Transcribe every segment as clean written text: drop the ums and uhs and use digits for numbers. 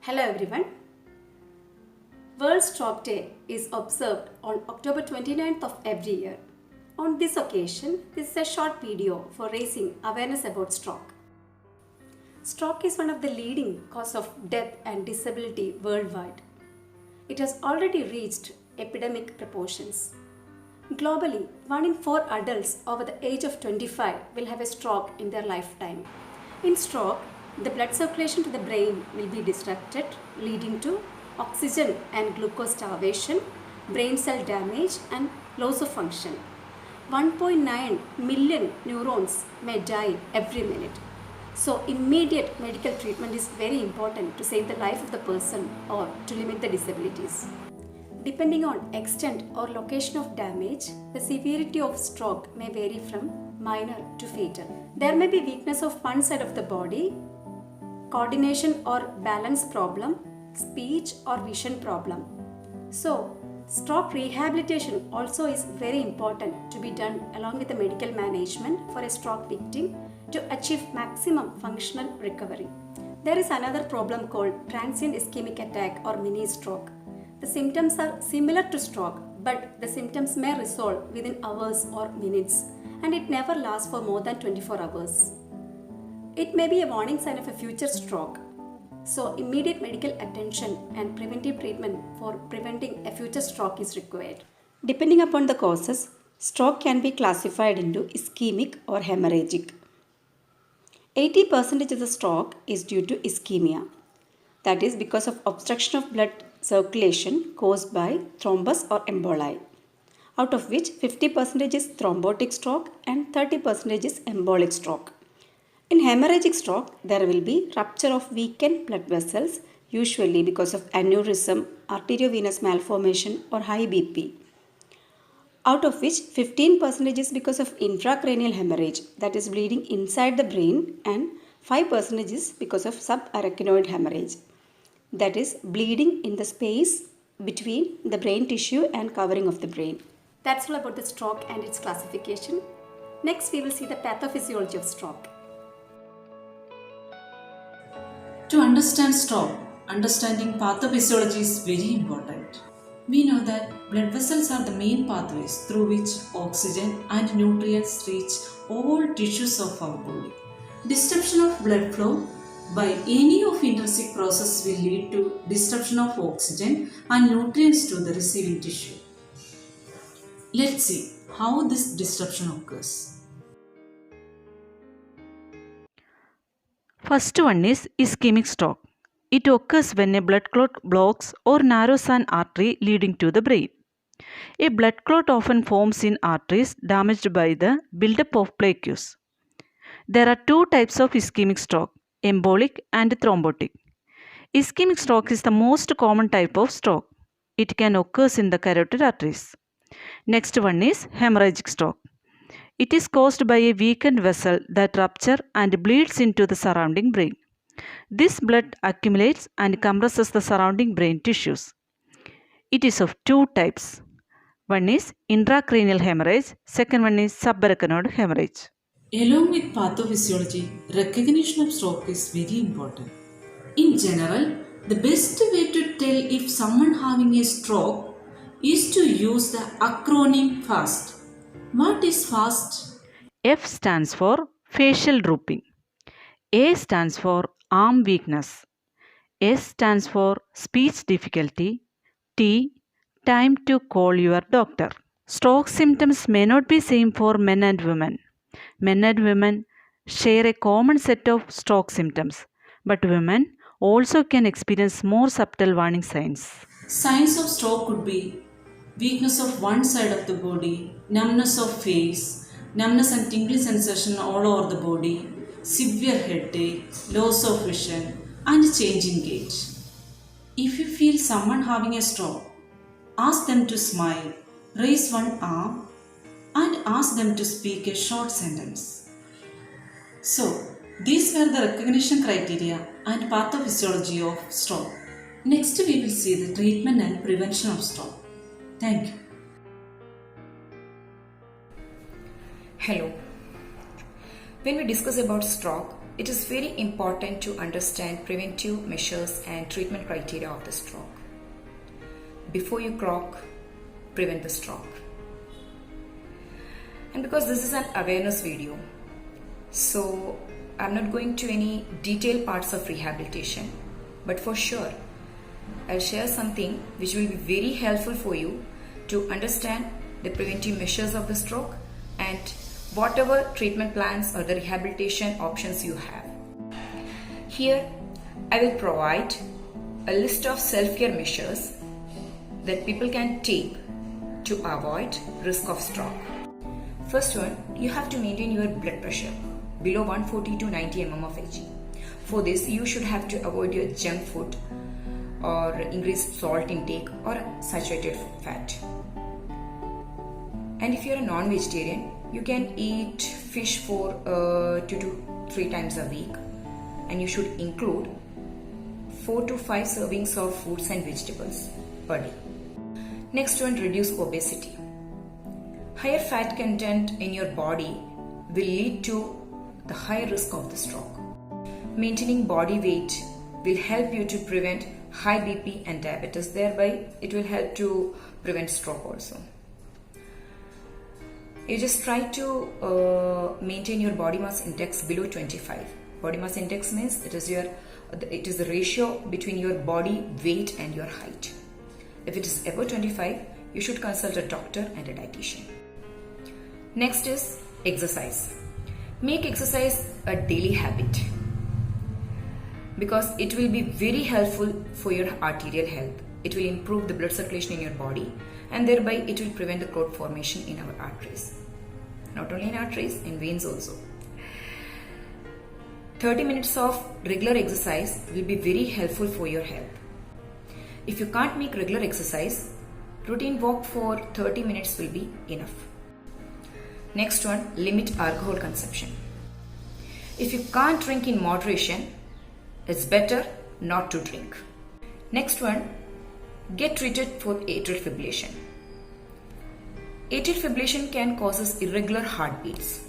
Hello everyone. World Stroke Day is observed on October 29th of every year. On this occasion, this is a short video for raising awareness about stroke. Stroke is one of the leading cause of death and disability worldwide. It has already reached epidemic proportions. Globally, 1 in 4 adults over the age of 25 will have a stroke in their lifetime. In stroke, the blood circulation to the brain will be disrupted, leading to oxygen and glucose starvation, brain cell damage, and loss of function. 1.9 million neurons may die every minute. So, immediate medical treatment is very important to save the life of the person or to limit the disabilities. Depending on extent or location of damage, the severity of stroke may vary from minor to fatal. There may be weakness of one side of the body, coordination or balance problem, speech or vision problem. So, stroke rehabilitation also is very important to be done along with the medical management for a stroke victim to achieve maximum functional recovery. There is another problem called transient ischemic attack or mini stroke. The symptoms are similar to stroke, but the symptoms may resolve within hours or minutes, and it never lasts for more than 24 hours. It may be a warning sign of a future stroke. So, immediate medical attention and preventive treatment for preventing a future stroke is required. Depending upon the causes, stroke can be classified into ischemic or hemorrhagic. 80% of the stroke is due to ischemia. That is because of obstruction of blood circulation caused by thrombus or emboli, out of which 50% is thrombotic stroke and 30% is embolic stroke. In hemorrhagic stroke, there will be rupture of weakened blood vessels, usually because of aneurysm, arteriovenous malformation or high BP, out of which 15% is because of intracranial hemorrhage, that is bleeding inside the brain, and 5% is because of subarachnoid hemorrhage, that is bleeding in the space between the brain tissue and covering of the brain. That's all about the stroke and its classification. Next, we will see the pathophysiology of stroke. To understand stroke, understanding pathophysiology is very important. We know that blood vessels are the main pathways through which oxygen and nutrients reach all tissues of our body. Disruption of blood flow by any of intrinsic process will lead to disruption of oxygen and nutrients to the receiving tissue. Let's see how this disruption occurs. First one is ischemic stroke. It occurs when a blood clot blocks or narrows an artery leading to the brain. A blood clot often forms in arteries damaged by the buildup of plaques. There are two types of ischemic stroke, embolic and thrombotic. Ischemic stroke is the most common type of stroke. It can occur in the carotid arteries. Next one is hemorrhagic stroke. It is caused by a weakened vessel that ruptures and bleeds into the surrounding brain. This blood accumulates and compresses the surrounding brain tissues. It is of two types. One is intracranial hemorrhage, second one is subarachnoid hemorrhage. Along with pathophysiology, recognition of stroke is very important. In general, the best way to tell if someone having a stroke is to use the acronym FAST. What is FAST? F stands for facial drooping. A stands for arm weakness. S stands for speech difficulty. T, time to call your doctor. Stroke symptoms may not be same for men and women. Men and women share a common set of stroke symptoms, but women also can experience more subtle warning signs. Signs of stroke could be weakness of one side of the body, numbness of face, numbness and tingling sensation all over the body, severe headache, loss of vision, and change in gait. If you feel someone having a stroke, ask them to smile, raise one arm, and ask them to speak a short sentence. So, these were the recognition criteria and pathophysiology of stroke. Next, we will see the treatment and prevention of stroke. Thank you. Hello. When we discuss about stroke, It is very important to understand preventive measures and treatment criteria of the stroke. Before you croak, prevent the stroke. And because this is an awareness video, so I'm not going to any detailed parts of rehabilitation, but for sure I'll share something which will be very helpful for you to understand the preventive measures of the stroke and whatever treatment plans or the rehabilitation options you have. Here I will provide a list of self-care measures that people can take to avoid risk of stroke. First one, you have to maintain your blood pressure below 140 to 90 mm of Hg. For this, you should have to avoid your junk food or increased salt intake or saturated fat. And if you're a non-vegetarian, you can eat fish for 2 to 3 times a week, and you should include 4 to 5 servings of fruits and vegetables per day. Next one, reduce obesity. Higher fat content in your body will lead to the higher risk of the stroke. Maintaining body weight will help you to prevent high BP and diabetes. Thereby, it will help to prevent stroke also. You just try to maintain your body mass index below 25. Body mass index means it is the ratio between your body weight and your height. If it is above 25, you should consult a doctor and a dietitian. Next is exercise. Make exercise a daily habit because it will be very helpful for your arterial health. It will improve the blood circulation in your body and thereby it will prevent the clot formation in our arteries. Not only in arteries, in veins also. 30 minutes of regular exercise will be very helpful for your health. If you can't make regular exercise, routine walk for 30 minutes will be enough. Next one, limit alcohol consumption. If you can't drink in moderation, it's better not to drink. Next one, get treated for atrial fibrillation. Atrial fibrillation can cause irregular heartbeats.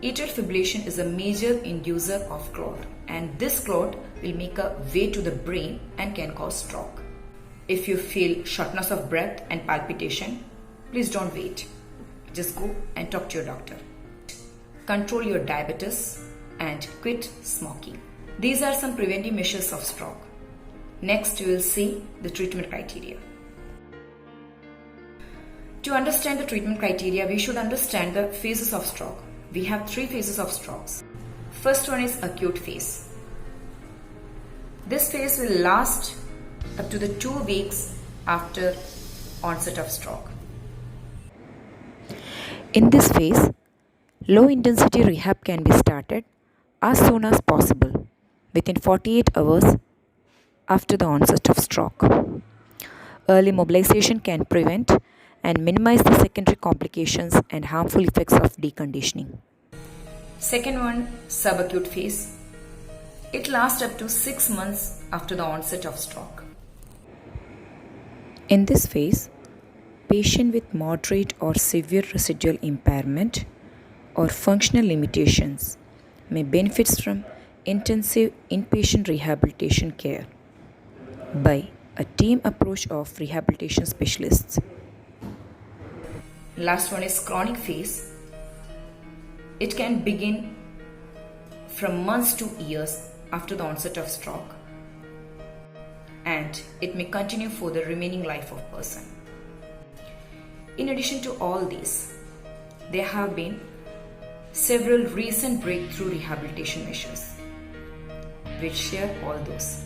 Atrial fibrillation is a major inducer of clot, and this clot will make a way to the brain and can cause stroke. If you feel shortness of breath and palpitation, please don't wait. Just go and talk to your doctor. Control your diabetes and quit smoking. These are some preventive measures of stroke. Next, we will see the treatment criteria. To understand the treatment criteria, we should understand the phases of stroke. We have 3 phases of strokes. First one is acute phase. This phase will last up to the 2 weeks after onset of stroke. In this phase, low intensity rehab can be started as soon as possible within 48 hours after the onset of stroke. Early mobilization can prevent and minimize the secondary complications and harmful effects of deconditioning. Second one, subacute phase. It lasts up to 6 months after the onset of stroke. In this phase, patient with moderate or severe residual impairment or functional limitations may benefit from intensive inpatient rehabilitation care by a team approach of rehabilitation specialists. Last one is chronic phase. It can begin from months to years after the onset of stroke, and it may continue for the remaining life of person. In addition to all these, there have been several recent breakthrough rehabilitation measures. We'll share all those.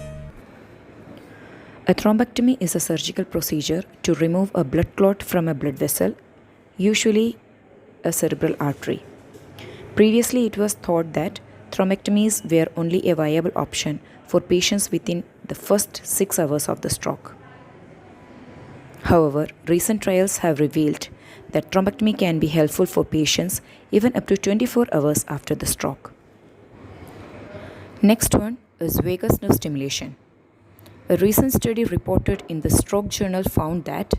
A thrombectomy is a surgical procedure to remove a blood clot from a blood vessel, usually a cerebral artery. Previously, it was thought that thrombectomies were only a viable option for patients within the first 6 hours of the stroke. However, recent trials have revealed that thrombectomy can be helpful for patients even up to 24 hours after the stroke. Next one is vagus nerve stimulation. A recent study reported in the Stroke Journal found that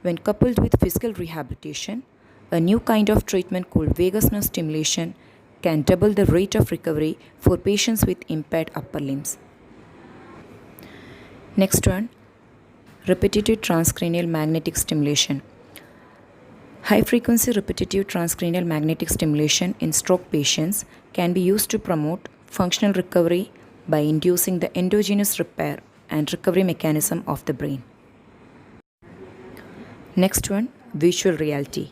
when coupled with physical rehabilitation, a new kind of treatment called vagus nerve stimulation can double the rate of recovery for patients with impaired upper limbs. Next one, repetitive transcranial magnetic stimulation. High frequency repetitive transcranial magnetic stimulation in stroke patients can be used to promote functional recovery by inducing the endogenous repair and recovery mechanism of the brain. Next one, virtual reality.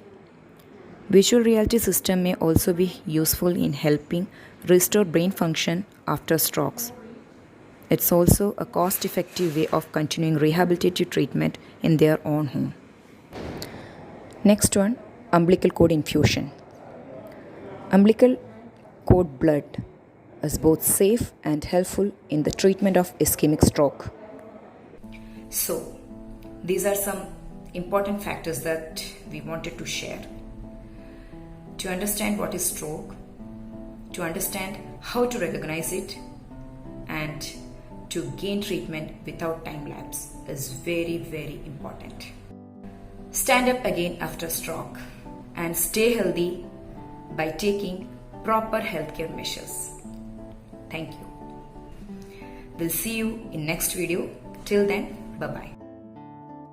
Visual reality system may also be useful in helping restore brain function after strokes. It's also a cost-effective way of continuing rehabilitative treatment in their own home. Next one, umbilical cord infusion. Umbilical cord blood is both safe and helpful in the treatment of ischemic stroke. So, these are some important factors that we wanted to share. To understand what is stroke, to understand how to recognize it, and to gain treatment without time lapse is very, very important. Stand up again after stroke and stay healthy by taking proper healthcare measures. Thank you. We'll see you in next video. Till then, bye-bye.